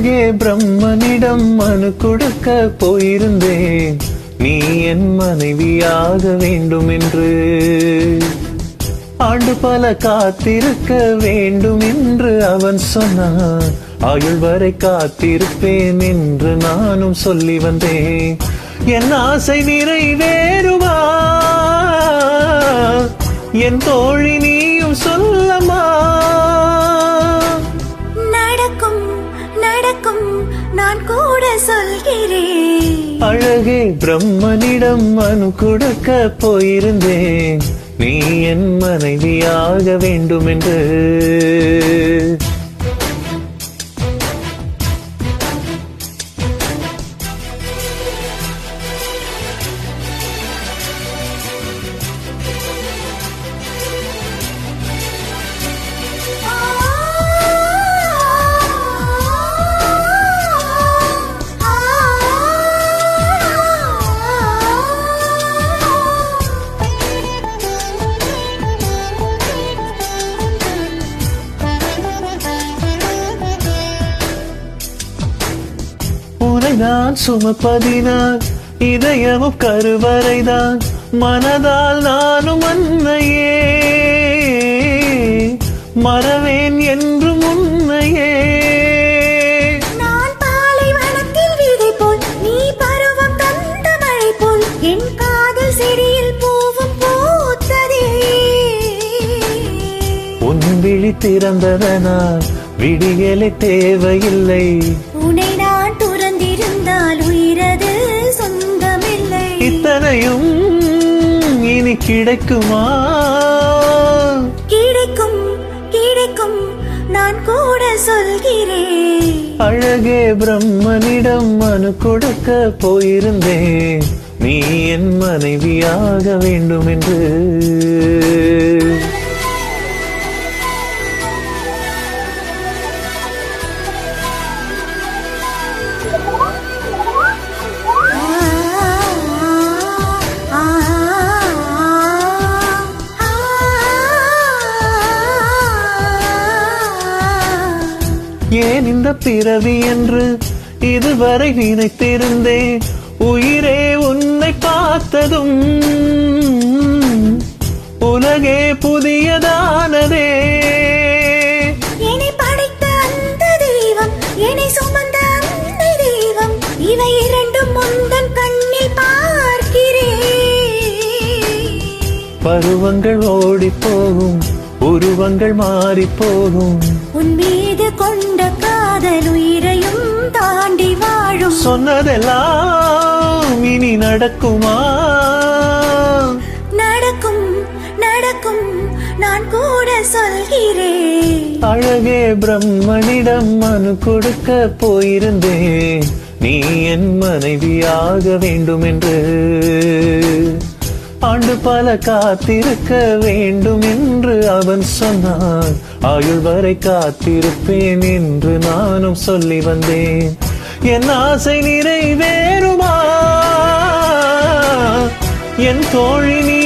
அழகே பிரம்மனிடம் மனு கொடுக்க போயிருந்தேன், நீ என் மனைவியாக வேண்டும் என்று. ஆண்டு பல காத்திருக்க வேண்டும் என்று அவன் சொன்னான், ஆயுள் வரை காத்திருப்பேன் என்று நானும் சொல்லி வந்தேன். என் ஆசை நிறைவேறுமா என் தோழி, நீயும் சொல்லமா? நடக்கும் நடக்கும் நான் கூட சொல்கிறேன். அழகே பிரம்மனிடம் மனு கொடுக்க போயிருந்தேன், நீ என் மனைவியாக வேண்டும் என்று. நான் சுமப்பதினால் இதயமும் கருவறைதான், மனதால் நானும் அன்னையே மறவேன் என்றும் உன்னையே. நான் பாலைவனத்தில் விதை போல், நீ பருவம் தந்த மழை போல், என் காதல் செடியில் பூவும் பூத்ததே. உன் விழி திறந்ததனால் விடியலை தேவையில்லை, உன்னை நான் துறந்திருந்தால் உயிரது சொந்தமில்லை. இத்தனையும் இனி கிடைக்குமா? கிடைக்கும் கிடைக்கும் நான் கூட சொல்கிறேன். அழகே பிரம்மனிடம் மனு கொடுக்க போயிருந்தேன், நீ என் மனைவியாக வேண்டும் என்று. ஏன் இந்த பிறவி என்று இதுவரை நினைத்திருந்தேன், உயிரே உன்னை பார்த்ததும் உலகே புதியதானதே. என்னை படைத்த அந்த தெய்வம், என்னை சுமந்த அந்த தெய்வம், இவை இரண்டும் முந்தன் கண்ணில் பார்க்கிறேன். பருவங்கள் ஓடி போகும், உருவங்கள் மாறி போகும், உன் மீது கொண்ட காதல் உயிரையும் தாண்டி வாழும். சொன்னதெல்லாம் இனி நடக்குமா? நடக்கும் நடக்கும் நான் கூட சொல்கிறேன். அழகே பிரம்மனிடம் மனு கொடுக்க போயிருந்தேன், நீ என் மனைவியாக வேண்டும் என்று. ஆண்டு பல காத்திருக்க வேண்டும் என்று அவன் சொன்னான், ஆயுள் வரை காத்திருப்பேன் என்று நானும் சொல்லி வந்தேன். என் ஆசை நிறைவேறுமா என் தோழி, நீ